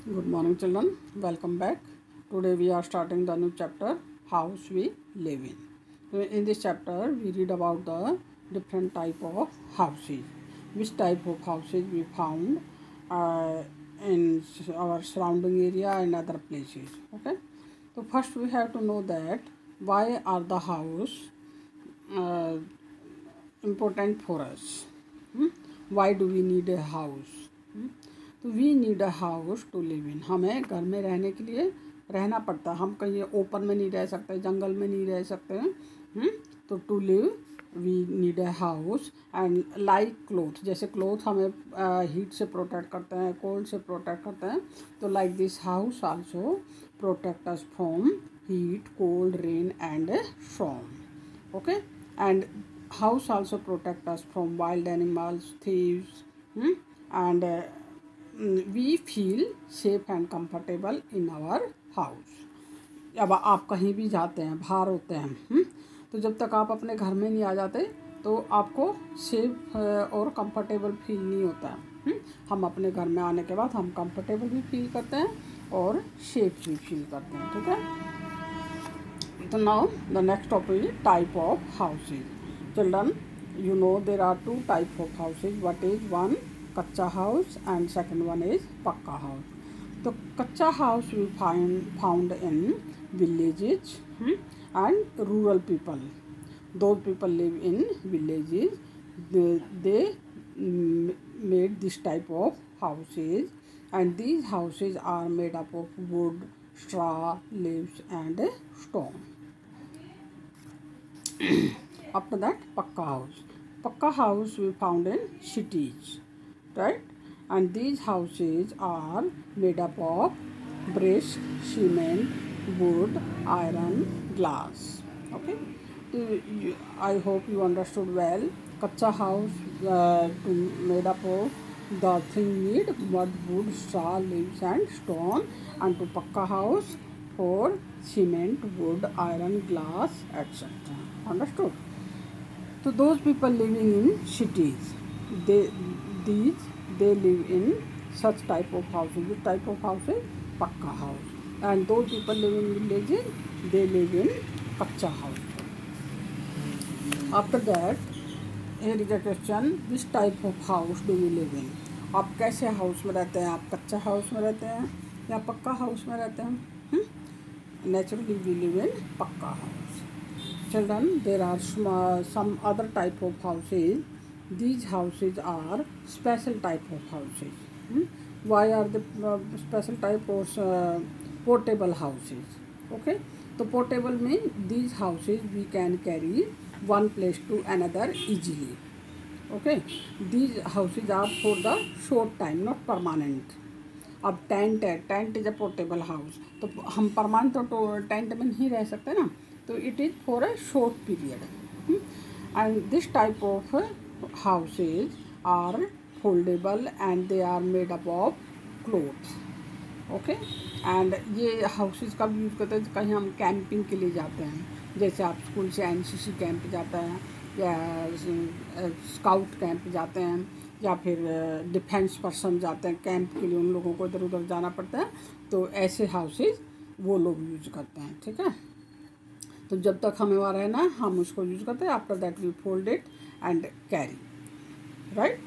Good morning, children. Welcome back. Today we are starting the new chapter, House We Live In. In this chapter, we read about the different type of houses. Which type of houses we found uh, in our surrounding area and other places. Okay. So first we have to know that why are the house uh, important for us. Hmm? Why do we need a house? Hmm? तो we need a house to live in, हमें घर में रहने के लिए रहना पड़ता है। हम कहीं ओपन में नहीं रह सकते, जंगल में नहीं रह सकते हैं। तो to live we need a house and like cloth, जैसे क्लोथ हमें हीट से प्रोटेक्ट करते हैं, कोल्ड से प्रोटेक्ट करते हैं। तो like this house also protect us from heat, cold, rain and storm. Okay, and house also protect us from wild animals, thieves, and we feel safe and comfortable in our house. अब आप कहीं भी जाते हैं, बाहर होते हैं, तो जब तक आप अपने घर में नहीं आ जाते तो आपको सेफ और कंफर्टेबल फील नहीं होता है। हम अपने घर में आने के बाद हम कंफर्टेबल भी फील करते हैं और सेफ भी फील करते हैं। ठीक है। So now the next topic is type of houses. Children, you know there are two type of houses. What is one kacha house and second one is pakka house. So kacha house we found in villages and rural people. Those people live in villages. They made this type of houses, and these houses are made up of wood, straw, leaves and stone. After that, Pakka house. Pakka house we found in cities, right? And these houses are made up of bricks, cement, wood, iron, glass. Okay. I hope you understood well. Kacha house to made up of the thing need mud, wood, straw, leaves and stone, and to Pakka house for cement, wood, iron, glass, etc. Understood? So those people living in cities, they these they live in such type of houses. Which type of houses? Pakka house. And those people living in villages, they live in kacha house. After that, here is a question: which type of house do you live in? आप कैसे house में रहते हैं? आप कच्चा house में रहते हैं या पक्का हाउस में रहते हैं? Naturally, we live in pakka house. Children, there are some other type of houses. These houses are special type of houses. Why are the special type of portable houses? Okay, so portable means these houses we can carry one place to another easily. Okay, these houses are for the short time, not permanent. अब tent है, tent is a portable house, तो हम permanent तो tent में नहीं रह सकते ना, तो it is for a short period. And this type of houses are foldable and they are made up of clothes. Okay, and ये हाउसेज कब यूज़ करते हैं? कहीं हम कैंपिंग के लिए जाते हैं, जैसे आप स्कूल से एनसीसी कैंप जाते हैं या स्काउट कैंप जाते हैं या फिर डिफेंस पर्सन जाते हैं कैंप के लिए, उन लोगों को इधर उधर जाना पड़ता है, तो ऐसे हाउसेज वो लोग यूज करते हैं. ठीक है, तो जब तक हमें वहाँ रहना है हम उसको यूज करते हैं. After that we fold it and carry, right.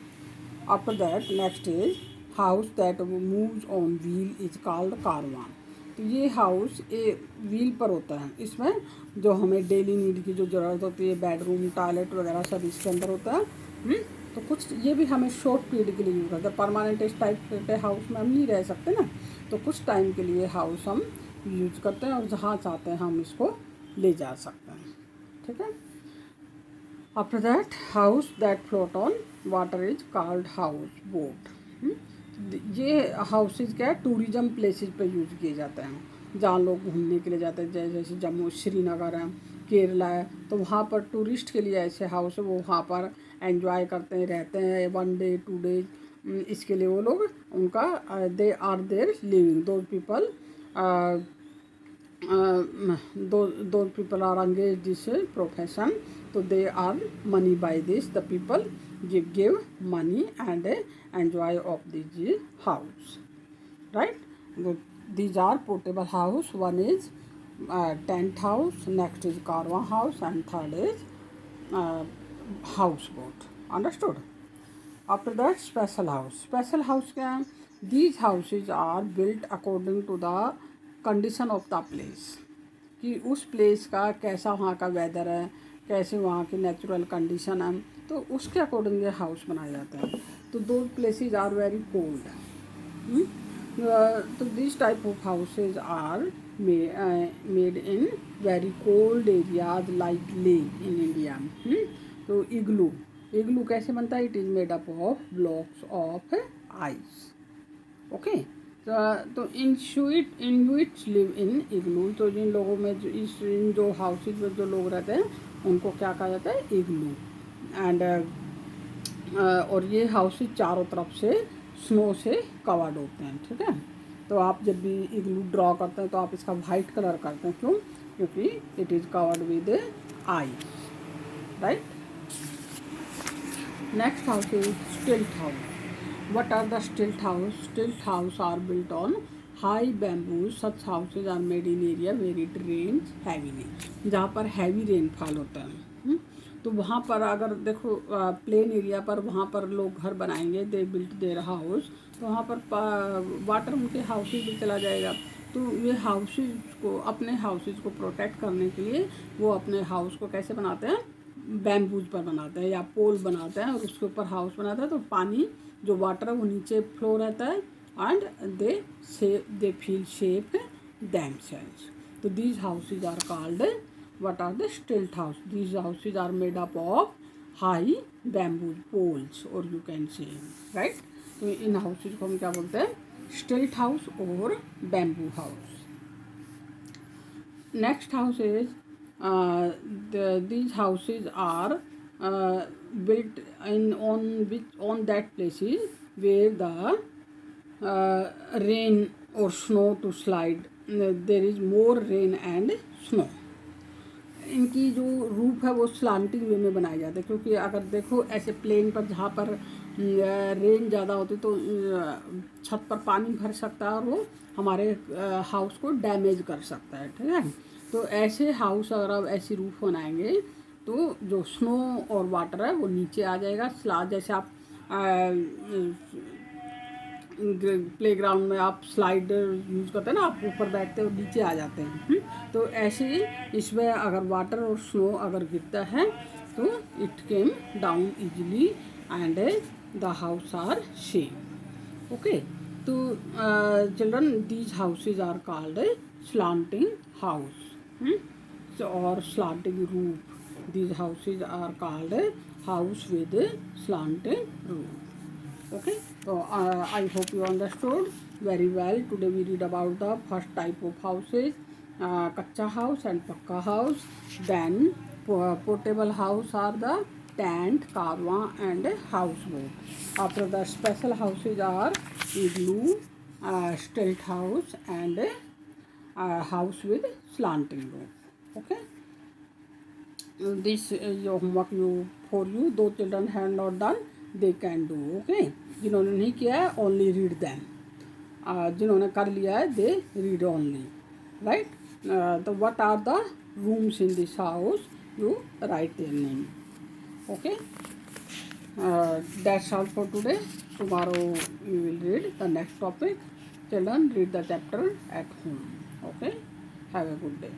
After that next is house that moves on wheel is called caravan. तो ये हाउस व्हील पर होता है. इसमें जो हमें डेली नीड की जो ज़रूरत होती है, बेडरूम, टॉयलेट वगैरह सब इसके अंदर होता है. तो कुछ ये भी हमें शॉर्ट पीरियड के लिए यूज़ करते हैं. परमानेंट इस टाइप के हाउस में हम नहीं रह सकते ना, तो कुछ टाइम के लिए हाउस हम यूज करते हैं और जहाँ चाहते हैं हम इसको ले जा सकते हैं. ठीक है. After that house that float on water is called house boat. ये हाउसेज क्या है, टूरिज्म प्लेसेस पे यूज़ किए जाते हैं, जहाँ लोग घूमने के लिए जाते हैं. जैसे जम्मू, श्रीनगर है, केरला है, तो वहाँ पर टूरिस्ट के लिए ऐसे हाउस है, वो वहाँ पर एंजॉय करते हैं, रहते हैं 1 डे 2 डेज. इसके लिए वो लोग उनका they are there living. Those people those people are engaged this profession, so they earn money by this. The people give money and enjoy of this house, right. These are portable house. One is tent house, next is carva house, and third is uh, houseboat. Understood? After that, special house. Special house क्या है? These houses are built according to the condition of the place. कि उस place का कैसा वहाँ का weather है, कैसे वहाँ की नेचुरल कंडीशन है, तो उसके अकॉर्डिंग ये हाउस बनाए जाते हैं. तो दो प्लेसेस आर वेरी कोल्ड. तो this type of houses are made in very cold areas like lake in India. तो इग्लू कैसे बनता है? It is made up of blocks of ice. Okay. तो इन्यूइट्स लिव इन इग्लू. तो जिन लोगों में इन जो हाउसेज में जो लोग रहते हैं उनको क्या कहा जाता है? इग्लू. एंड और ये हाउसेज चारों तरफ से स्नो से कवर्ड होते हैं. ठीक है. तो आप जब भी इग्लू ड्रॉ करते हैं तो आप इसका वाइट कलर करते हैं. क्यों? क्योंकि it is covered with ice. Right. Next house is stilt house. What are the stilt house? Stilt house are built on high bamboos. Such houses are made in area where it rains heavily. जहाँ पर heavy rainfall होता है. तो वहाँ पर अगर देखो plain area पर वहाँ पर लोग घर बनाएंगे, दे बिल्ट देयर हाउस, तो वहाँ पर वाटर उनके हाउसेज में चला जाएगा. तो ये हाउसेज को, अपने हाउसेज को प्रोटेक्ट करने के लिए वो अपने हाउस को कैसे बनाते हैं? बैम्बूज पर बनाते हैं या पोल बनाते हैं और उसके ऊपर हाउस बनाते हैं. तो पानी जो वाटर है वो नीचे फ्लो रहता है and they feel safe themselves. तो these houses are called, what are the stilt house? These houses are made up of high bamboo poles, or you can say, right? तो इन हाउसेज को हम क्या बोलते हैं? स्टिल्ट हाउस और bamboo house. Next house is these houses are built on that places where the rain or snow to slide. There is more rain and snow. इनकी जो रूफ है वो स्लांटिंग वे में बनाए जाते हैं. क्योंकि अगर देखो ऐसे प्लेन पर जहाँ पर रेन ज़्यादा होती तो छत पर पानी भर सकता है और वो हमारे हाउस को डैमेज कर सकता है. ठीक है. तो ऐसे हाउस अगर आप ऐसी रूफ बनाएंगे तो जो स्नो और वाटर है वो नीचे आ जाएगा. स्लाइड जैसे आप प्लेग्राउंड में आप स्लाइडर यूज़ करते हैं ना, आप ऊपर बैठते हैं और नीचे आ जाते हैं. तो ऐसे ही इसमें अगर वाटर और स्नो अगर गिरता है तो it came down easily and the house are safe. Okay. तो children, these houses are called slanting house or slanting roof. These houses are called house with slanting roof. Okay. So I hope you understood very well. Today we read about the first type of houses, kacha house and pakka house. Then portable house are the tent, karwa and houseboat. After the special houses are igloo, stilt house and house with slanting roof. Okay. This is your homework for you. Those children have not done, they can do. Okay. जिन्होंने नहीं किया है, only read them. जिन्होंने कर लिया है, they read only. Right. So what are the rooms in this house? You write their name. Okay. That's all for today. Tomorrow you will read the next topic. Children, read the chapter at home. Okay. Have a good day.